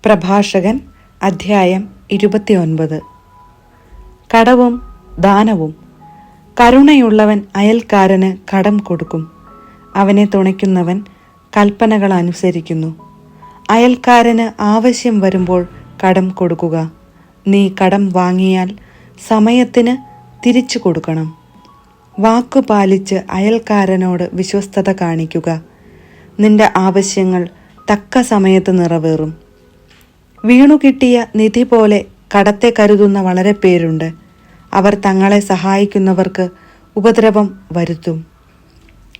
പ്രഭാഷകൻ അധ്യായം 29. കടവും ദാനവും. കരുണയുള്ളവൻ അയൽക്കാരന് കടം കൊടുക്കും. അവനെ തുണയ്ക്കുന്നവൻ കൽപ്പനകൾ അനുസരിക്കുന്നു. അയൽക്കാരന് ആവശ്യം വരുമ്പോൾ കടം കൊടുക്കുക. നീ കടം വാങ്ങിയാൽ സമയത്തിന് തിരിച്ചു കൊടുക്കണം. വാക്കു പാലിച്ച് അയൽക്കാരനോട് വിശ്വസ്തത കാണിക്കുക. നിന്റെ ആവശ്യങ്ങൾ തക്ക സമയത്ത് നിറവേറും. വീണുകിട്ടിയ നിധി പോലെ കടത്തെ കരുതുന്ന വളരെ പേരുണ്ട്. അവർ തങ്ങളെ സഹായിക്കുന്നവർക്ക് ഉപദ്രവം വരുത്തും.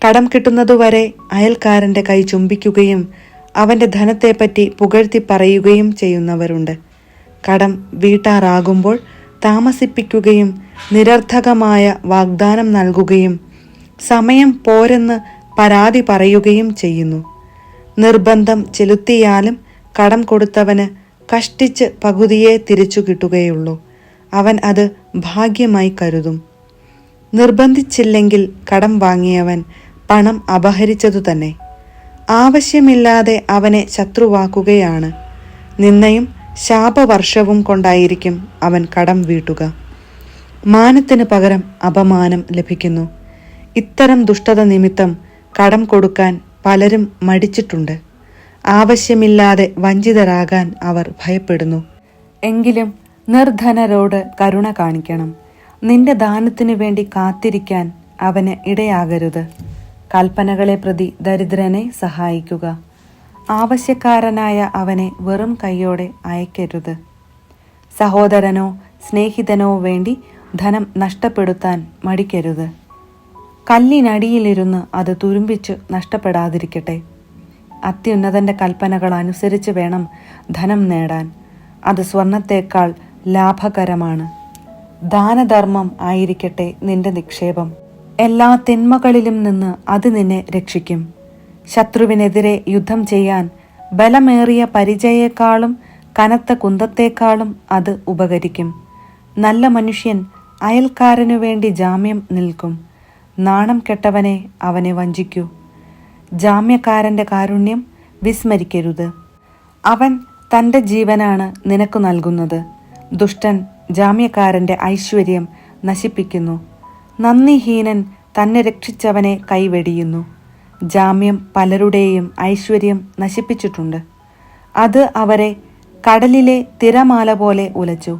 കടം കിട്ടുന്നതുവരെ അയൽക്കാരൻ്റെ കൈ ചുംബിക്കുകയും അവൻ്റെ ധനത്തെപ്പറ്റി പുകഴ്ത്തി പറയുകയും ചെയ്യുന്നവരുണ്ട്. കടം വീട്ടാറാകുമ്പോൾ താമസിപ്പിക്കുകയും നിരർത്ഥകമായ വാഗ്ദാനം നൽകുകയും സമയം പോരെന്ന് പരാതി പറയുകയും ചെയ്യുന്നു. നിർബന്ധം ചെലുത്തിയാലും കടം കൊടുത്തവന് കഷ്ടിച്ച് പകുതിയെ തിരിച്ചു കിട്ടുകയുള്ളൂ. അവൻ അത് ഭാഗ്യമായി കരുതും. നിർബന്ധിച്ചില്ലെങ്കിൽ കടം വാങ്ങിയവൻ പണം അപഹരിച്ചതു തന്നെ. ആവശ്യമില്ലാതെ അവനെ ശത്രുവാക്കുകയാണ്. നിന്നയും ശാപവർഷവും കൊണ്ടായിരിക്കും അവൻ കടം വീട്ടുക. മാനത്തിന് പകരം അപമാനം ലഭിക്കുന്നു. ഇത്തരം ദുഷ്ടത നിമിത്തം കടം കൊടുക്കാൻ പലരും മടിച്ചിട്ടുണ്ട്. ആവശ്യമില്ലാതെ വഞ്ചിതരാകാൻ അവർ ഭയപ്പെടുന്നു. എങ്കിലും നിർധനരോട് കരുണ കാണിക്കണം. നിന്റെ ദാനത്തിനു വേണ്ടി കാത്തിരിക്കാൻ അവന് ഇടയാകരുത്. കൽപ്പനകളെ പ്രതി ദരിദ്രനെ സഹായിക്കുക. ആവശ്യക്കാരനായ അവനെ വെറും കൈയോടെ അയക്കരുത്. സഹോദരനോ സ്നേഹിതനോ വേണ്ടി ധനം നഷ്ടപ്പെടുത്താൻ മടിക്കരുത്. കല്ലിനടിയിലിരുന്ന് അത് തുരുമ്പിച്ചു നഷ്ടപ്പെടാതിരിക്കട്ടെ. അത്യുന്നതന്റെ കൽപ്പനകൾ അനുസരിച്ച് വേണം ധനം നേടാൻ. അത് സ്വർണത്തേക്കാൾ ലാഭകരമാണ്. ദാനധർമ്മം ആയിരിക്കട്ടെ നിന്റെ നിക്ഷേപം. എല്ലാ തിന്മകളിലും നിന്ന് അത് നിന്നെ രക്ഷിക്കും. ശത്രുവിനെതിരെ യുദ്ധം ചെയ്യാൻ ബലമേറിയ പരിചയേക്കാളും കനത്ത കുന്തത്തേക്കാളും അത് ഉപകരിക്കും. നല്ല മനുഷ്യൻ അയൽക്കാരനു വേണ്ടി ജാമ്യം നിൽക്കും. നാണം കെട്ടവനെ അവനെ വഞ്ചിക്കൂ. ജാമ്യക്കാരൻ്റെ കാരുണ്യം വിസ്മരിക്കരുത്. അവൻ തൻ്റെ ജീവനാണ് നിനക്ക് നൽകുന്നത്. ദുഷ്ടൻ ജാമ്യക്കാരൻ്റെ ഐശ്വര്യം നശിപ്പിക്കുന്നു. നന്ദിഹീനൻ തന്നെ രക്ഷിച്ചവനെ കൈവെടിയുന്നു. ജാമ്യം പലരുടെയും ഐശ്വര്യം നശിപ്പിച്ചിട്ടുണ്ട്. അത് അവരെ കടലിലെ തിരമാല പോലെ ഉലച്ചു.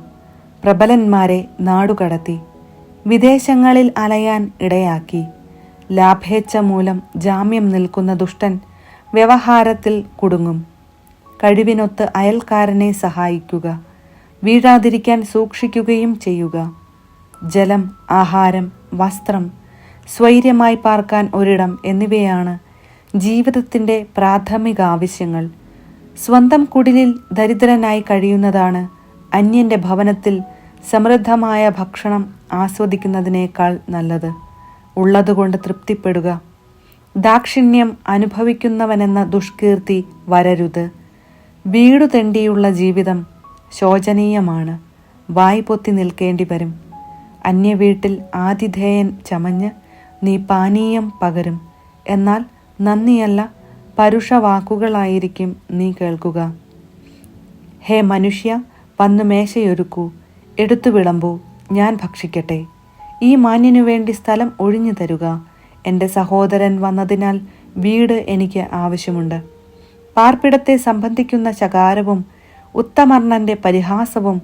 പ്രബലന്മാരെ നാടുകടത്തി വിദേശങ്ങളിൽ അലയാൻ ഇടയാക്കി. ലാഭേച്ഛ മൂലം ജാമ്യം നിൽക്കുന്ന ദുഷ്ടൻ വ്യവഹാരത്തിൽ കുടുങ്ങും. കഴിവിനൊത്ത് അയൽക്കാരനെ സഹായിക്കുക. വീഴാതിരിക്കാൻ സൂക്ഷിക്കുകയും ചെയ്യുക. ജലം, ആഹാരം, വസ്ത്രം, സ്വൈര്യമായി പാർക്കാൻ ഒരിടം എന്നിവയാണ് ജീവിതത്തിൻ്റെ പ്രാഥമിക ആവശ്യങ്ങൾ. സ്വന്തം കുടിലിൽ ദരിദ്രനായി കഴിയുന്നതാണ് അന്യൻ്റെ ഭവനത്തിൽ സമൃദ്ധമായ ഭക്ഷണം ആസ്വദിക്കുന്നതിനേക്കാൾ നല്ലത്. ഉള്ളതുകൊണ്ട് തൃപ്തിപ്പെടുക. ദാക്ഷിണ്യം അനുഭവിക്കുന്നവനെന്ന ദുഷ്കീർത്തി വരരുത്. വീടു തെണ്ടിയുള്ള ജീവിതം ശോചനീയമാണ്. വായ് പൊത്തി നിൽക്കേണ്ടി വരും. അന്യവീട്ടിൽ ആതിഥേയൻ ചമഞ്ഞ് നീ പാനീയം പകരും. എന്നാൽ നന്ദിയല്ല പരുഷവാക്കുകളായിരിക്കും നീ കേൾക്കുക. ഹേ മനുഷ്യ, വന്നു മേശയൊരുക്കൂ, എടുത്തു വിളമ്പൂ, ഞാൻ ഭക്ഷിക്കട്ടെ. ഈ മാന്യനു വേണ്ടി സ്ഥലം ഒഴിഞ്ഞു തരുക. എൻ്റെ സഹോദരൻ വന്നതിനാൽ വീട് എനിക്ക് ആവശ്യമുണ്ട്. പാർപ്പിടത്തെ സംബന്ധിക്കുന്ന ശകാരവും ഉത്തമർണന്റെ പരിഹാസവും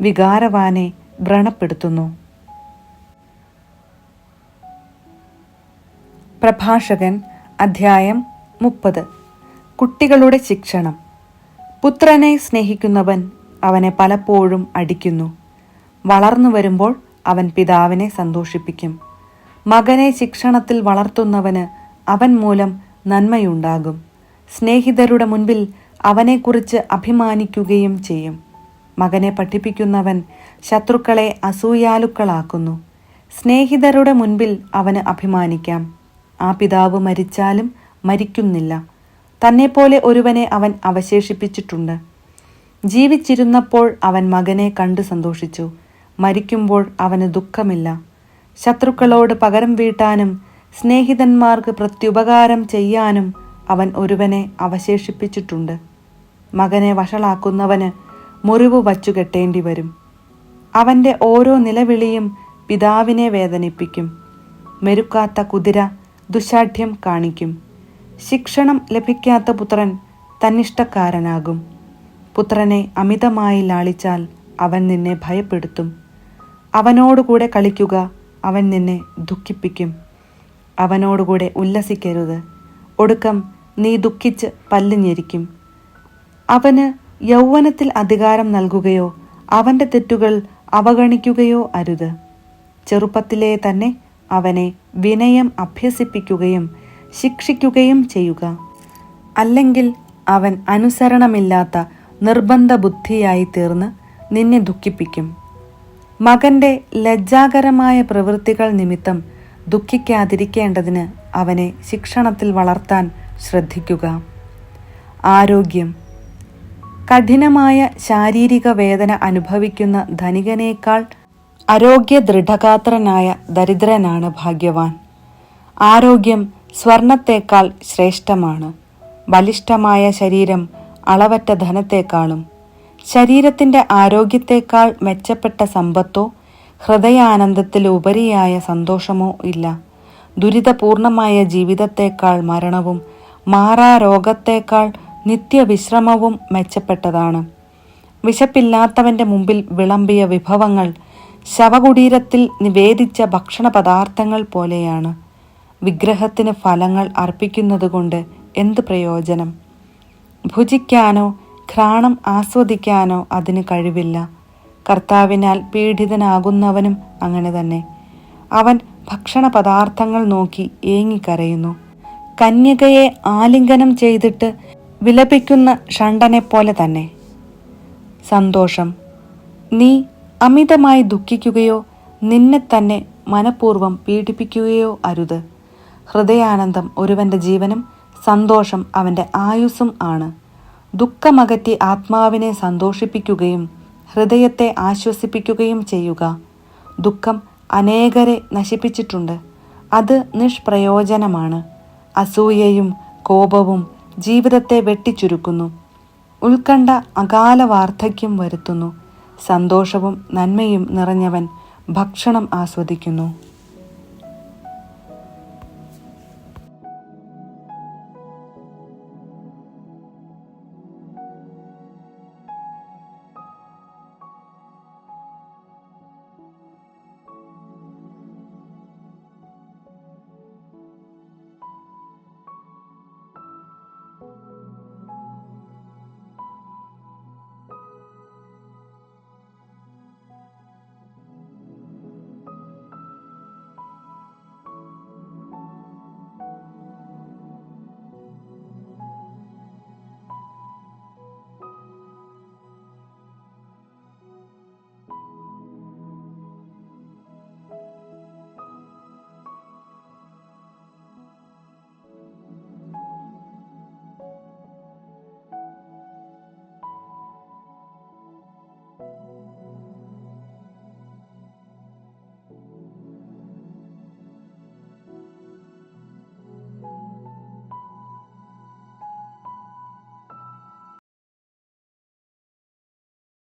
വികാരവാനെ വ്രണപ്പെടുത്തുന്നു. പ്രഭാഷകൻ അധ്യായം 30. കുട്ടികളുടെ ശിക്ഷണം. പുത്രനെ സ്നേഹിക്കുന്നവൻ അവനെ പലപ്പോഴും അടിക്കുന്നു. വളർന്നു വരുമ്പോൾ അവൻ പിതാവിനെ സന്തോഷിപ്പിക്കും. മകനെ ശിക്ഷണത്തിൽ വളർത്തുന്നവന് അവൻ മൂലം നന്മയുണ്ടാകും. സ്നേഹിതരുടെ മുൻപിൽ അവനെക്കുറിച്ച് അഭിമാനിക്കുകയും ചെയ്യും. മകനെ പഠിപ്പിക്കുന്നവൻ ശത്രുക്കളെ അസൂയാലുക്കളാക്കുന്നു. സ്നേഹിതരുടെ മുൻപിൽ അവന് അഭിമാനിക്കാം. ആ പിതാവ് മരിച്ചാലും മരിക്കുന്നില്ല. തന്നെപ്പോലെ ഒരുവനെ അവൻ അവശേഷിപ്പിച്ചിട്ടുണ്ട്. ജീവിച്ചിരുന്നപ്പോൾ അവൻ മകനെ കണ്ടു സന്തോഷിച്ചു. മരിക്കുമ്പോൾ അവന് ദുഃഖമില്ല. ശത്രുക്കളോട് പകരം വീട്ടാനും സ്നേഹിതന്മാർക്ക് പ്രത്യുപകാരം ചെയ്യാനും അവൻ ഒരുവനെ അവശേഷിപ്പിച്ചിട്ടുണ്ട്. മകനെ വഷളാക്കുന്നവന് മുറിവ് വച്ചു കെട്ടേണ്ടി വരും. അവൻ്റെ ഓരോ നിലവിളിയും പിതാവിനെ വേദനിപ്പിക്കും. മെരുക്കാത്ത കുതിര ദുശാഠ്യം കാണിക്കും. ശിക്ഷണം ലഭിക്കാത്ത പുത്രൻ തന്നിഷ്ടക്കാരനാകും. പുത്രനെ അമിതമായി ലാളിച്ചാൽ അവൻ നിന്നെ ഭയപ്പെടുത്തും. അവനോടുകൂടെ കളിക്കുക, അവൻ നിന്നെ ദുഃഖിപ്പിക്കും. അവനോടുകൂടെ ഉല്ലസിക്കരുത്, ഒടുക്കം നീ ദുഃഖിച്ച് പല്ല് ഞെരിക്കും. അവന് യൗവനത്തിൽ അധികാരം നൽകുകയോ അവൻ്റെ തെറ്റുകൾ അവഗണിക്കുകയോ അരുത്. ചെറുപ്പത്തിലേ തന്നെ അവനെ വിനയം അഭ്യസിപ്പിക്കുകയും ശിക്ഷിക്കുകയും ചെയ്യുക. അല്ലെങ്കിൽ അവൻ അനുസരണമില്ലാത്ത നിർബന്ധ ബുദ്ധിയായി തീർന്ന് നിന്നെ ദുഃഖിപ്പിക്കും. മകൻ്റെ ലജ്ജാകരമായ പ്രവൃത്തികൾ നിമിത്തം ദുഃഖിക്കാതിരിക്കേണ്ടതിന് അവനെ ശിക്ഷണത്തിൽ വളർത്താൻ ശ്രദ്ധിക്കുക. ആരോഗ്യം. കഠിനമായ ശാരീരിക വേദന അനുഭവിക്കുന്ന ധനികനേക്കാൾ ആരോഗ്യ ദൃഢഗാത്രനായ ദരിദ്രനാണ് ഭാഗ്യവാൻ. ആരോഗ്യം സ്വർണത്തേക്കാൾ ശ്രേഷ്ഠമാണ്. ബലിഷ്ഠമായ ശരീരം അളവറ്റ ധനത്തേക്കാളും. ശരീരത്തിൻ്റെ ആരോഗ്യത്തേക്കാൾ മെച്ചപ്പെട്ട സമ്പത്തോ ഹൃദയാനന്ദത്തിലുപരിയായ സന്തോഷമോ ഇല്ല. ദുരിതപൂർണമായ ജീവിതത്തേക്കാൾ മരണവും മാറാരോഗത്തേക്കാൾ നിത്യവിശ്രമവും മെച്ചപ്പെട്ടതാണ്. വിശപ്പില്ലാത്തവൻ്റെ മുമ്പിൽ വിളമ്പിയ വിഭവങ്ങൾ ശവകുടീരത്തിൽ നിവേദിച്ച ഭക്ഷണ പദാർത്ഥങ്ങൾ പോലെയാണ്. വിഗ്രഹത്തിന് ഫലങ്ങൾ അർപ്പിക്കുന്നതുകൊണ്ട് എന്ത് പ്രയോജനം? ഭുജിക്കാനോ ഘ്രാണം ആസ്വദിക്കാനോ അതിന് കഴിവില്ല. കർത്താവിനാൽ പീഡിതനാകുന്നവനും അങ്ങനെ തന്നെ. അവൻ ഭക്ഷണ പദാർത്ഥങ്ങൾ നോക്കി ഏങ്ങിക്കരയുന്നു. കന്യകയെ ആലിംഗനം ചെയ്തിട്ട് വിലപിക്കുന്ന ഷണ്ടനെപ്പോലെ തന്നെ. സന്തോഷം. നീ അമിതമായി ദുഃഖിക്കുകയോ നിന്നെ തന്നെ മനഃപൂർവ്വം പീഡിപ്പിക്കുകയോ അരുത്. ഹൃദയാനന്ദം ഒരുവൻ്റെ ജീവനും സന്തോഷം അവൻ്റെ ആയുസ്സും ആണ്. ദുഃഖമകറ്റി ആത്മാവിനെ സന്തോഷിപ്പിക്കുകയും ഹൃദയത്തെ ആശ്വസിപ്പിക്കുകയും ചെയ്യുക. ദുഃഖം അനേകരെ നശിപ്പിച്ചിട്ടുണ്ട്, അത് നിഷ്പ്രയോജനമാണ്. അസൂയയും കോപവും ജീവിതത്തെ വെട്ടിച്ചുരുക്കുന്നു. ഉത്കണ്ഠ അകാല വാർദ്ധക്യം വരുത്തുന്നു. സന്തോഷവും നന്മയും നിറഞ്ഞവൻ ഭക്ഷണം ആസ്വദിക്കുന്നു.